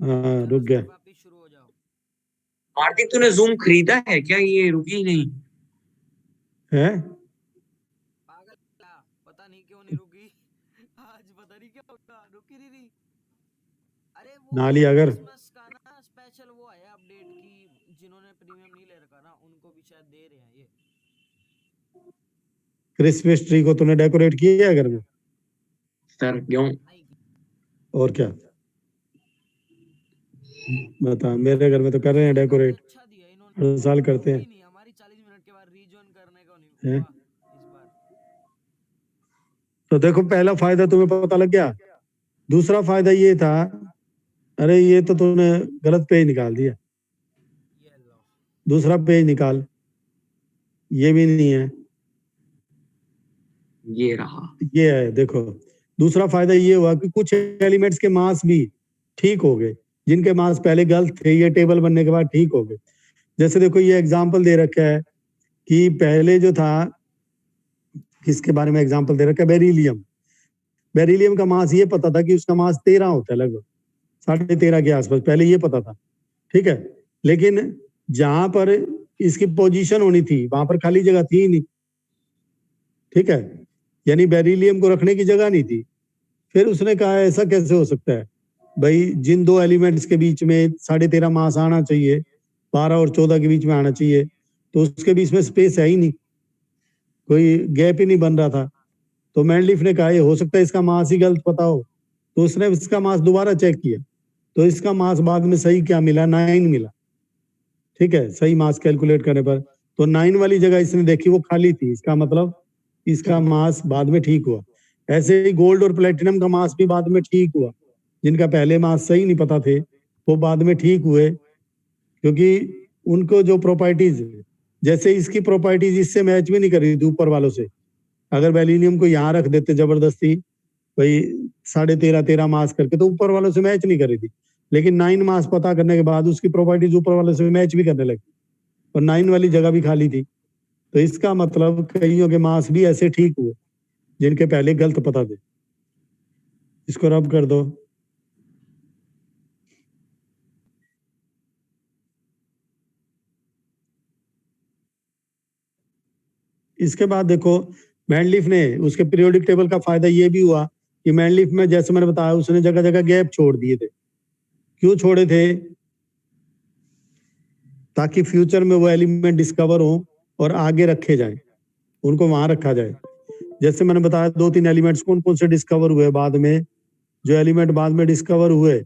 हाँ रुक गया। वापस शुरू हो जाओ। आरती तूने जूम खरीदा है क्या? ये रुकी ही नहीं है। पागल पता नहीं क्यों नहीं रुकी। आज पता नहीं क्या होगा, रुकी नहीं रही। अरे वो नाली अगर क्रिसमस का ना स्पेशल वो है अपडेट की, जिन्होंने प्रीमियम नहीं ले रखा ना उनको भी शायद दे रहे हैं ये। क्रिसमस ट्री को तूने डेकोरेट किया है घर में? सर क्यों? और क्या बता, मेरे घर में तो कर रहे हैं डेकोरेट, अच्छा दिया इन्होंने, हर साल करते हैं। नहीं हमारी 40 मिनट के बाद रीजॉइन करने को नहीं हुआ इस बार। तो देखो पहला फायदा तुम्हें पता लग गया। दूसरा फायदा ये था, अरे ये तो तूने गलत पेज निकाल दिया, ये लो दूसरा पेज निकाल, ये भी नहीं है, ये रहा, ये है। देखो दूसरा फायदा ये हुआ कि कुछ एलिमेंट्स के मास भी ठीक हो गए, जिनके मास पहले गलत थे ये टेबल बनने के बाद ठीक हो गए। जैसे देखो ये एग्जांपल दे रखा है कि पहले जो था, किसके बारे में एग्जांपल दे रखा है, बेरिलियम। बेरिलियम का मास ये पता था कि उसका मास 13 होता है, लगभग 13.5 के आसपास, पहले ये पता था, ठीक है। लेकिन जहां पर इसकी पोजीशन होनी थी वहां पर खाली जगह थी ही नहीं, ठीक है, यानी बेरिलियम को रखने की जगह नहीं थी। फिर उसने कहा ऐसा कैसे हो सकता है भाई, जिन दो एलिमेंट्स के बीच में 13.5 मास आना चाहिए, 12 और 14 के बीच में आना चाहिए, तो उसके बीच में स्पेस है ही नहीं, कोई गैप ही नहीं बन रहा था। तो मैंडलिफ ने कहा ये हो सकता है इसका मास ही गलत पता हो। तो उसने इसका मास दोबारा चेक किया, तो इसका मास बाद में सही क्या मिला, 9 मिला, ठीक है, सही मास कैलकुलेट करने पर। तो 9 वाली जगह इसने देखी वो खाली थी, इसका मतलब इसका मास बाद में ठीक हुआ। ऐसे ही गोल्ड और प्लेटिनम का मास भी बाद में ठीक हुआ, जिनका पहले मास सही नहीं पता थे वो बाद में ठीक हुए, क्योंकि उनको जो प्रॉपर्टीज, जैसे इसकी प्रॉपर्टीज इससे मैच भी नहीं कर रही थी ऊपर वालों से। अगर बेरिलियम को यहाँ रख देते जबरदस्ती भाई 13.5 मास करके, तो ऊपर वालों से मैच नहीं कर रही थी। लेकिन 9 मास पता करने के बाद उसकी प्रॉपर्टीज ऊपर वालों से मैच भी करने लगी और 9 वाली जगह भी खाली थी। तो इसका मतलब कईयों के मास भी ऐसे ठीक हुए जिनके पहले गलत पता थे। इसको रब कर दो। इसके बाद देखो मैंडलिफ ने उसके पीरियोडिक टेबल का फायदा ये भी हुआ कि मैंडलिफ में जैसे मैंने बताया उसने जगह जगह गैप छोड़ दिए थे। क्यों छोड़े थे? ताकि फ्यूचर में वो एलिमेंट डिस्कवर हो और आगे रखे जाए, उनको वहां रखा जाए। जैसे मैंने बताया 2-3 एलिमेंट्स कौन कौन से डिस्कवर हुए बाद में। जो एलिमेंट बाद में डिस्कवर हुए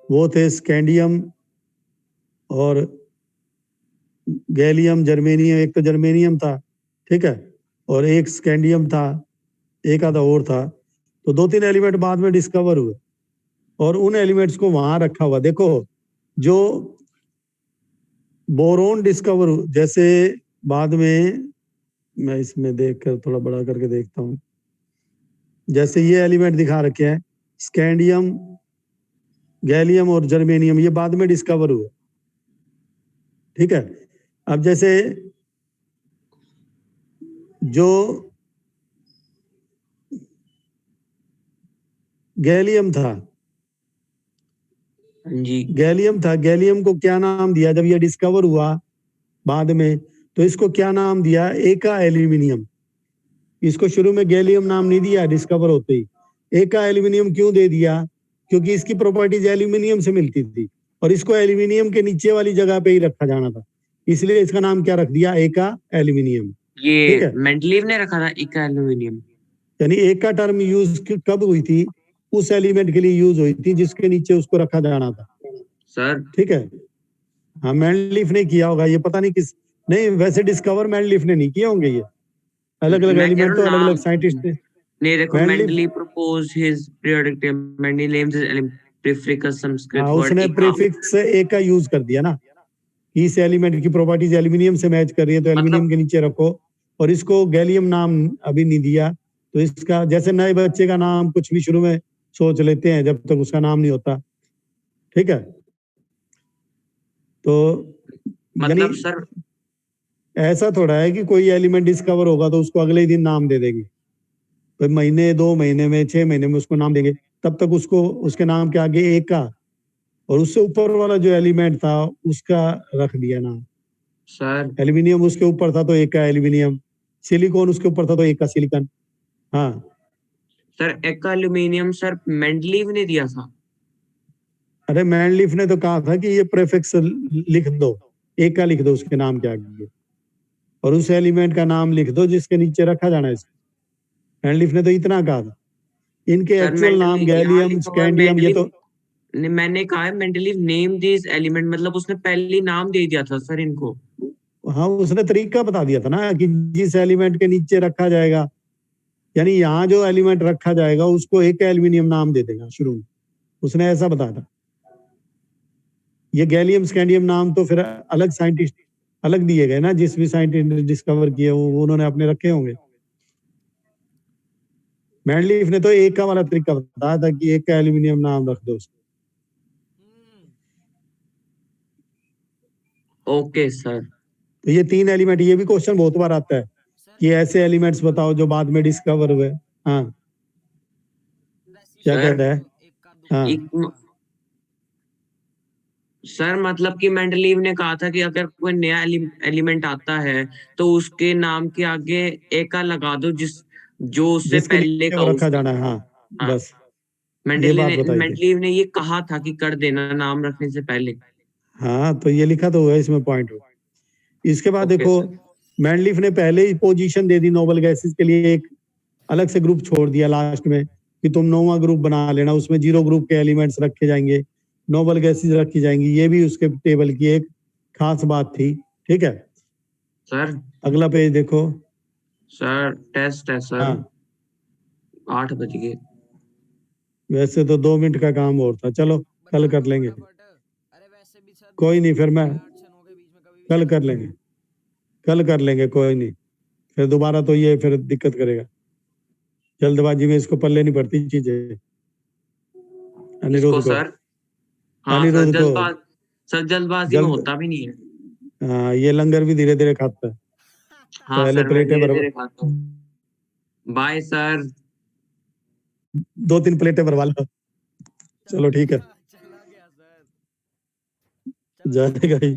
वो थे स्कैंडियम और गैलियम, जर्मेनियम, एक तो जर्मेनियम था, ठीक है, और एक स्कैंडियम था, एक आधा और था। तो 2-3 एलिमेंट बाद में डिस्कवर हुए और उन एलिमेंट्स को वहां रखा हुआ। देखो जो बोरोन डिस्कवर, जैसे बाद में मैं इसमें देखकर थोड़ा बड़ा करके देखता हूँ, जैसे ये एलिमेंट दिखा रखे हैं स्कैंडियम, गैलियम और जर्मेनियम, ये बाद में डिस्कवर हुए, ठीक है। अब जैसे जो गैलियम था, जी गैलियम को क्या नाम दिया जब ये डिस्कवर हुआ बाद में? तो इसको क्या नाम दिया? एका एल्यूमिनियम। इसको शुरू में गैलियम नाम नहीं दिया, डिस्कवर होते ही एका एल्यूमिनियम क्यों दे दिया? क्योंकि इसकी प्रॉपर्टीज एल्यूमिनियम से मिलती थी और इसको एल्यूमिनियम के नीचे वाली जगह पे ही रखा जाना था, इसलिए इसका नाम क्या रख दिया? एका एल्यूमिनियम। ये मेंडलीव ने रखा था एका एल्यूमिनियम। यानी एक का टर्म यूज कब हुई थी? उस एलिमेंट के लिए यूज हुई थी जिसके नीचे उसको रखा जाना था, सर ठीक है। हाँ मैंडलीफ ने किया होगा, ये पता नहीं किस, नहीं वैसे डिस्कवर मैंडलीफ ने नहीं किए होंगे, ये अलग अलग एलिमेंट तो अलग अलग साइंटिस्ट ने। नहीं देखो, Mendeley proposed his periodic table, Mendeley names his prefix Sanskrit word उसने प्रीफिक्स ए का यूज कर दिया ना, इस एलिमेंट की प्रॉपर्टीज एल्यूमिनियम से मैच कर रही है तो एल्यूमिनियम के नीचे रखो, और इसको गैलियम नाम अभी नहीं दिया। तो इसका जैसे नए बच्चे का नाम कुछ भी शुरू में सोच लेते हैं जब तक उसका नाम नहीं होता, ठीक है। तो मतलब सर ऐसा थोड़ा है कि कोई एलिमेंट डिस्कवर होगा तो उसको अगले ही दिन नाम दे देंगे, तो महीने 2 महीने में 6 महीने में उसको नाम देंगे, तब तक उसको उसके नाम के आगे एक का और उससे ऊपर वाला जो एलिमेंट था उसका रख दिया नाम। सर एल्यूमिनियम उसके ऊपर था तो एक का एल्यूमिनियम, सिलिकॉन उसके ऊपर था तो एक का सिलिकॉन। हाँ सर एक का एल्यूमिनियम सर मेंडलीव ने दिया था। अरे मैनलीफ ने तो कहा था कि ये प्रेफिक्स लिख दो, एक का लिख दो उसके नाम के आगे, और उस एलिमेंट का नाम लिख दो जिसके नीचे रखा जाना है इसको। मैनलीफ ने तो इतना कहा था। इनके सर एक्चुअल नाम मेंडलीव यहाँ गैलियम, लिखा हुआ है स्कैंडियम, ये तो मैंने कहा है मेंडलीव नेम दिस एलिमेंट, मतलब उसने पहले ही नाम दे दिया था सर इनको। हाँ उसने तरीका बता दिया था ना कि जिस एलिमेंट के नीचे रखा जाएगा, यानी यहाँ जो एलिमेंट रखा जाएगा उसको एक एल्यूमिनियम नाम दे देगा शुरू में, उसने ऐसा बताया था। ये गैलियम स्कैंडियम नाम तो फिर अलग साइंटिस्ट अलग दिए गए ना, जिस भी साइंटिस्ट ने डिस्कवर किए वो उन्होंने अपने रखे होंगे। मैनलीफ ने तो एक का वाला तरीका बताया था कि एक का एल्यूमिनियम नाम रख दो उसको। Okay sir. तो ये 3 एलिमेंट, ये भी क्वेश्चन बहुत बार आता है सर कि ऐसे एलिमेंट्स बताओ जो बाद में डिस्कवर हुए। हाँ क्या सर कहता है? एक का दो हाँ का। सर मतलब कि मेंडलीव ने कहा था कि अगर कोई नया एलिमेंट आता है तो उसके नाम के आगे एका लगा दो, जो उससे जिसके पहले नीचे का वो रखा उसके। जाना है। हाँ हाँ बस ये बात बताई थी। मेंडलीव ने ये कहा था कि कर देना नाम रखने से पहले। हाँ तो ये लिखा तो हुआ है इसमें पॉइंट। इसके बाद ओके देखो सर। मैनलीफ ने पहले ही पोजीशन दे दी नोबल गैसेस के लिए, एक अलग से ग्रुप छोड़ दिया लास्ट में कि तुम 9वां ग्रुप बना लेना, उसमें 0 ग्रुप के एलिमेंट्स रखे जाएंगे, नोबल गैसेस रखी जाएंगी। ये भी उसके टेबल की एक खास बात थी। ठीक है, सर अगला पेज देखो। सर टेस्ट है सर। हाँ 8 बज गए। वैसे तो 2 मिनट का काम और था, चलो कल कर लेंगे। अरे वैसे भी सर कोई नहीं, फिर मैं 8 हो गए बीच में, कभी भी कल start कर लेंगे, कल कर लेंगे, कोई नहीं। फिर दोबारा तो ये फिर दिक्कत करेगा, जल्दबाजी में इसको पल्ले नहीं पड़ती चीजें। इसको अनिरुद्ध को, सर। हाँ सर अनिरुद्ध को। जल्दबाजी में जल्द होता भी नहीं है। हाँ ये लंगर भी धीरे धीरे खाता है, हाँ पहले सर मैं प्लेटें धीरे भर, धीरे खाता हूँ। Bye sir. 2-3 प्लेटें भरवा लो। चलो ठीक है, चला गया सर, चला गया। जाएगा ही।